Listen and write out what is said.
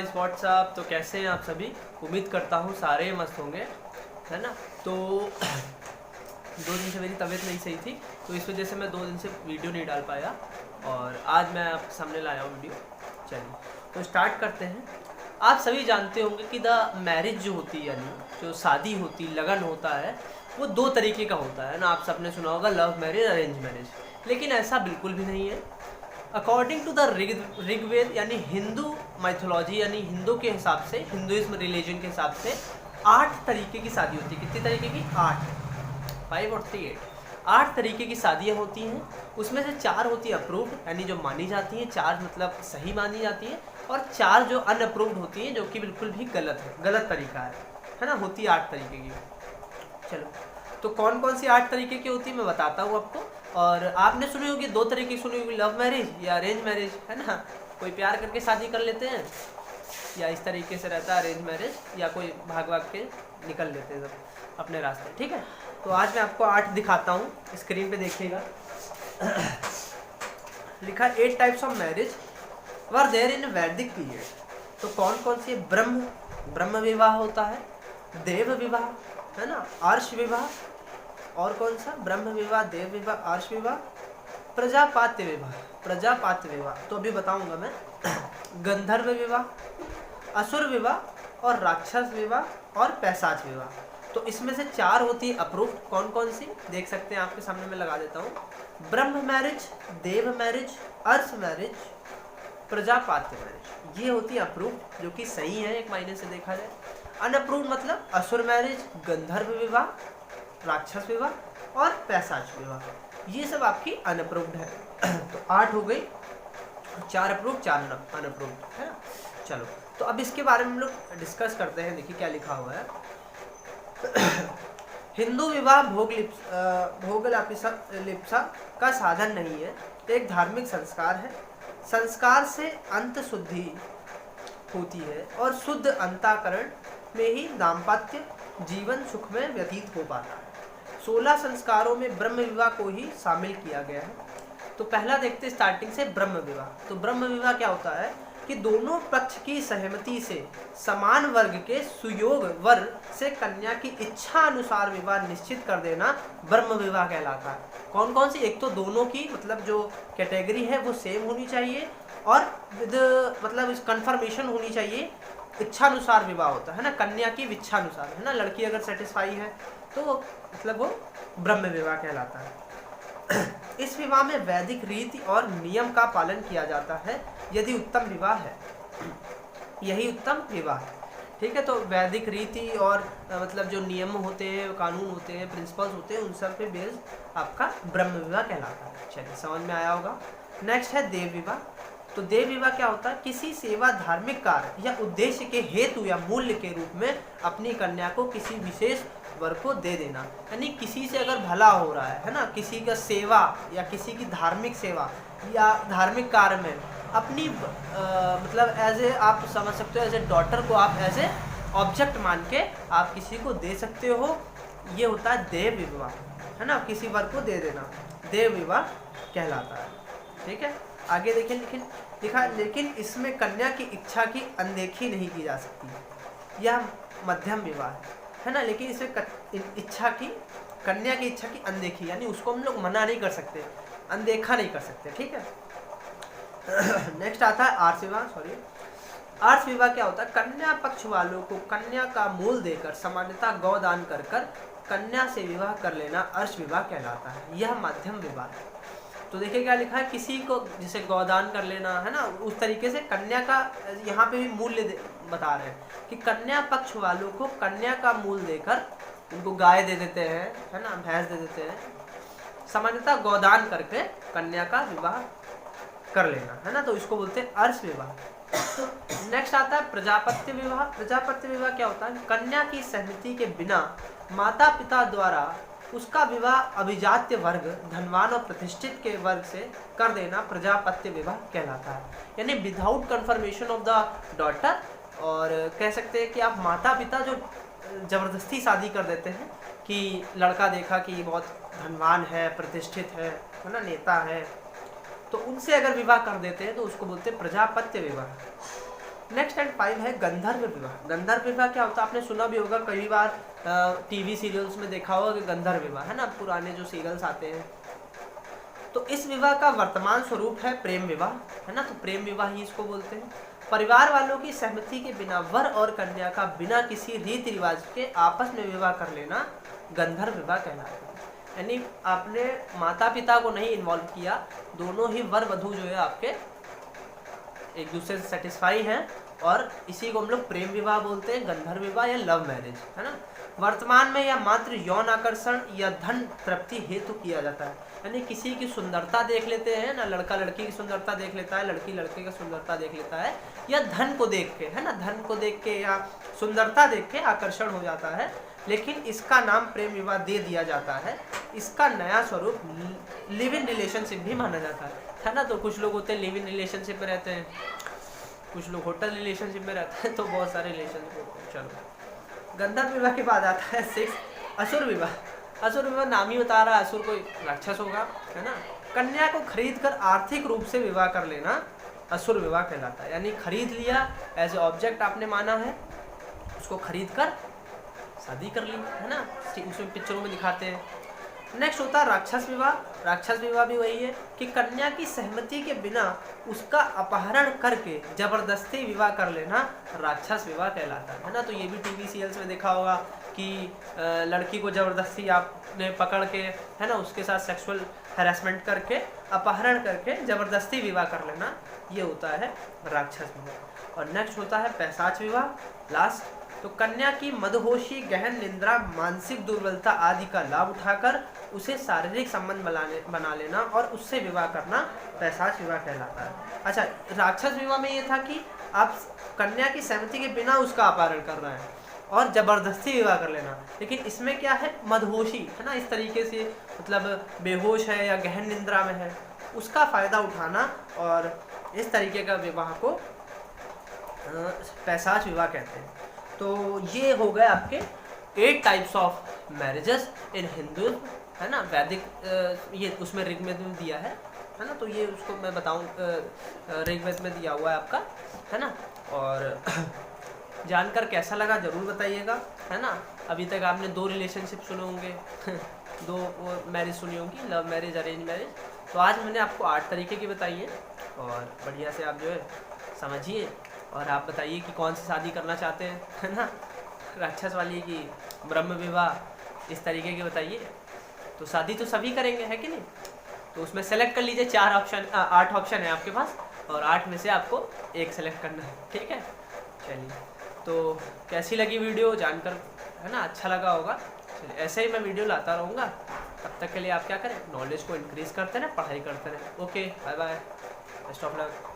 Guys what's up. तो कैसे हैं आप सभी? उम्मीद करता हूँ सारे मस्त होंगे, है ना। तो 2 दिन से मेरी तबीयत नहीं सही थी, तो इस वजह से मैं 2 दिन से वीडियो नहीं डाल पाया, और आज मैं आपके सामने लाया हूँ वीडियो। चलिए तो स्टार्ट करते हैं। आप सभी जानते होंगे कि द मैरिज जो होती है, यानी जो शादी होती, लगन होता है, वो 2 तरीके का होता है ना। आप सबने सुना होगा लव मैरिज, अरेंज मैरिज, लेकिन ऐसा बिल्कुल भी नहीं है। अकॉर्डिंग टू द ऋग्वेद यानी हिंदू माइथोलॉजी, यानी हिंदू के हिसाब से, हिंदुइज्म रिलीजन के हिसाब से 8 तरीके की शादी होती है। कितनी तरीके की? 8, 5 और 3 8। 8 तरीके की शादियाँ होती हैं। उसमें से 4 होती है अप्रूव्ड, यानी जो मानी जाती हैं, 4 मतलब सही मानी जाती है, और 4 जो अनअप्रूव्ड होती हैं, जो कि बिल्कुल भी गलत है, गलत तरीका है ना। होती है 8 तरीके की। चलो, तो कौन कौन सी 8 तरीके की होती है मैं बताता हूँ आपको। और आपने सुनी होगी 2 तरीके की सुनी होगी, लव मैरिज या अरेंज मैरिज, है ना। कोई प्यार करके शादी कर लेते हैं, या इस तरीके से रहता है अरेंज मैरिज, या कोई भाग भाग के निकल लेते हैं सब अपने रास्ते, ठीक है। तो आज मैं आपको 8 दिखाता हूँ, स्क्रीन पे देखिएगा। लिखा 8 types of marriage were there in Vedic period. तो कौन कौन सी? ब्रह्म विवाह होता है, देव विवाह, है ना, अर्श विवाह, और कौन सा? ब्रह्म विवाह, देव विवाह, अर्श विवाह, प्रजापात्य विवाह। तो अभी बताऊंगा मैं। गंधर्व विवाह, असुर विवाह, और राक्षस विवाह, और पैशाच विवाह। तो इसमें से 4 होती है अप्रूव्ड। कौन कौन सी देख सकते हैं आपके सामने, मैं लगा देता हूँ। ब्रह्म मैरिज, देव मैरिज, अर्श मैरिज, प्रजापात्य मैरिज, ये होती है अप्रूव्ड, जो कि सही है एक मायने से देखा जाए। अनअप्रूव्ड मतलब असुर मैरिज, गंधर्व विवाह, राक्षस विवाह, और पैशाच विवाह, ये सब आपकी अनअप्रूव्ड है। तो 8 हो गई, 4 अप्रूव्ड, 4 अनअप्रूव्ड, है ना। चलो, तो अब इसके बारे में हम लोग डिस्कस करते हैं। देखिए क्या लिखा हुआ है। हिंदू विवाह भोगलिप्सा का साधन नहीं है, एक धार्मिक संस्कार है। संस्कार से अंत शुद्धि होती है, और शुद्ध अंतःकरण में ही दाम्पत्य जीवन सुख में व्यतीत हो पाता है। 16 संस्कारों में ब्रह्म विवाह को ही शामिल किया गया है। तो पहला देखते स्टार्टिंग से ब्रह्म विवाह। तो ब्रह्म विवाह क्या होता है कि दोनों पक्ष की सहमति से समान वर्ग के सुयोग वर से कन्या की इच्छा अनुसार विवाह निश्चित कर देना ब्रह्म विवाह कहलाता है। कौन कौन सी? एक तो दोनों की मतलब जो कैटेगरी है वो सेम होनी चाहिए, और विद मतलब इस कन्फर्मेशन होनी चाहिए। इच्छानुसार विवाह होता है ना, कन्या की इच्छा अनुसार, है ना। लड़की अगर सेटिस्फाई है तो मतलब वो ब्रह्म विवाह कहलाता है। इस विवाह में वैदिक रीति और नियम का पालन किया जाता है, यदि उत्तम विवाह है, यही उत्तम विवाह है, ठीक है। तो वैदिक रीति और मतलब जो नियम होते हैं, कानून होते हैं, प्रिंसिपल्स होते हैं, उन सब पे बेस्ड आपका ब्रह्म विवाह कहलाता है। चलिए, समझ में आया होगा। नेक्स्ट है देव विवाह। तो देव विवाह क्या होता है? किसी सेवा, धार्मिक कार्य या उद्देश्य के हेतु या मूल्य के रूप में अपनी कन्या को किसी विशेष वर्ग को दे देना। यानी किसी से अगर भला हो रहा है ना, किसी का सेवा या किसी की धार्मिक सेवा या धार्मिक कार्य में अपनी मतलब एज ए, आप समझ सकते हो, एज ए डॉटर को आप एज ए ऑब्जेक्ट मान के आप किसी को दे सकते हो। ये होता है देव विवाह, है ना। किसी वर्ग को दे देना देव विवाह कहलाता है, ठीक है। आगे देखिए, लिखा लेकिन इसमें कन्या की इच्छा की अनदेखी नहीं की जा सकती। यह मध्यम विवाह है ना। लेकिन इसमें कन्या की इच्छा की अनदेखी, यानी उसको हम लोग मना नहीं कर सकते, अनदेखा नहीं कर सकते, ठीक है। नेक्स्ट आता है आर्ष विवाह। आर्ष विवाह क्या होता है? कन्या पक्ष वालों को कन्या का मूल देकर, सामान्यतः गौदान कर कन्या से विवाह कर लेना अर्ष विवाह कहलाता है। यह मध्यम विवाह है। तो देखिए क्या लिखा है, किसी को जैसे गौदान कर लेना, है ना, उस तरीके से कन्या का यहाँ पे भी मूल्य बता रहे हैं कि कन्या पक्ष वालों को कन्या का मूल देकर उनको गाय दे देते हैं, है ना, भैंस दे देते हैं, सामान्यतः गौदान करके कन्या का विवाह कर लेना, है ना। तो इसको बोलते हैं अर्ष विवाह। नेक्स्ट आता है प्रजापत्य विवाह। प्रजापत्य विवाह क्या होता है? कन्या की सहमति के बिना माता पिता द्वारा उसका विवाह अभिजात्य वर्ग, धनवान और प्रतिष्ठित के वर्ग से कर देना प्रजापत्य विवाह कहलाता है। यानी without confirmation of the daughter, और कह सकते हैं कि आप माता पिता जो जबरदस्ती शादी कर देते हैं कि लड़का देखा कि बहुत धनवान है, प्रतिष्ठित है ना, नेता है, तो उनसे अगर विवाह कर देते हैं तो उसको बोलते हैं प्रजापत्य विवाह। नेक्स्ट एंड 5 है गंधर्व विवाह। गंधर्व विवाह क्या होता है, आपने सुना भी होगा, कई बार टीवी सीरियल्स में देखा होगा कि गंधर्व विवाह है ना, पुराने जो सीरियल्स आते हैं। तो इस विवाह का वर्तमान स्वरूप है प्रेम विवाह, है ना, तो प्रेम विवाह ही इसको बोलते हैं। परिवार वालों की सहमति के बिना वर और कन्या का बिना किसी रीति रिवाज के आपस में विवाह कर लेना गंधर्व विवाह कहलाता है। यानी आपने माता पिता को नहीं इन्वॉल्व किया, दोनों ही वर वधू जो है आपके एक दूसरे से सेटिस्फाई हैं, और इसी को हम लोग प्रेम विवाह बोलते हैं, गंधर्व विवाह या लव मैरिज, है ना। वर्तमान में यह मात्र यौन आकर्षण या धन तृप्ति हेतु किया जाता है। यानी किसी की सुंदरता देख लेते हैं ना, लड़का लड़की की सुंदरता देख लेता है, लड़की लड़के की सुंदरता देख लेता है, या धन को देख के, है ना, धन को देख के या सुंदरता देख के आकर्षण हो जाता है, लेकिन इसका नाम प्रेम विवाह दे दिया जाता है। इसका नया स्वरूप लिव इन रिलेशनशिप भी माना जाता है ना। तो कुछ लोग होते हैं लिव इन रिलेशनशिप में रहते हैं, कुछ लोग होटल रिलेशनशिप में रहते हैं, तो बहुत सारे रिलेशनशिप होते हैं। चलो, गंधर्व विवाह के बाद आता है 6 असुर विवाह। असुर विवाह नाम ही बता रहा है, असुर कोई राक्षस होगा, है ना। कन्या को खरीद कर आर्थिक रूप से विवाह कर लेना असुर विवाह कहलाता है। यानी खरीद लिया, एज ए ऑब्जेक्ट आपने माना है, उसको खरीद कर शादी कर ली, है ना, उसमें पिक्चरों में दिखाते हैं। नेक्स्ट होता है राक्षस विवाह। राक्षस विवाह भी वही है कि कन्या की सहमति के बिना उसका अपहरण करके जबरदस्ती विवाह कर लेना राक्षस विवाह कहलाता है ना। तो ये भी टीवी सीरियल्स में देखा होगा कि लड़की को जबरदस्ती आपने पकड़ के, है ना, उसके साथ सेक्सुअल हैरेसमेंट करके, अपहरण करके जबरदस्ती विवाह कर लेना, ये होता है राक्षस विवाह। और नेक्स्ट होता है पैशाच विवाह, लास्ट। तो कन्या की मदहोशी, गहन निद्रा, मानसिक दुर्बलता आदि का लाभ उठाकर उसे शारीरिक संबंध बना लेना और उससे विवाह करना पैशाच विवाह कहलाता है। अच्छा, राक्षस विवाह में ये था कि आप कन्या की सहमति के बिना उसका अपहरण कर रहे हैं और जबरदस्ती विवाह कर लेना, लेकिन इसमें क्या है, मदहोशी, है ना, इस तरीके से मतलब बेहोश है या गहन निद्रा में है, उसका फायदा उठाना, और इस तरीके का विवाह को पैशाच विवाह कहते हैं। तो ये हो गए आपके 8 types of marriages in Hinduism, है ना। वैदिक ये उसमें ऋग्वेद में दिया है ना, तो ये उसको मैं बताऊं, ऋग्वेद में दिया हुआ है आपका, है ना। और जानकर कैसा लगा जरूर बताइएगा, है ना। अभी तक आपने 2 रिलेशनशिप सुने होंगे 2 मैरिज सुनी होंगी, लव मैरिज, अरेंज मैरिज। तो आज मैंने आपको 8 तरीके की बताई है, और बढ़िया से आप जो है समझिए, और आप बताइए कि कौन सी शादी करना चाहते हैं, है ना, राक्षस वाली की ब्रह्म विवाह, इस तरीके की बताइए। तो शादी तो सभी करेंगे, है कि नहीं। तो उसमें सेलेक्ट कर लीजिए, 8 ऑप्शन है आपके पास, और 8 में से आपको एक सेलेक्ट करना है, ठीक है। चलिए, तो कैसी लगी वीडियो जानकर, है ना, अच्छा लगा होगा। चलिए, ऐसे ही मैं वीडियो लाता रहूँगा, तब तक के लिए आप क्या करें, नॉलेज को इंक्रीज़ करते रहें, पढ़ाई करते रहें। Okay, bye bye, best of luck.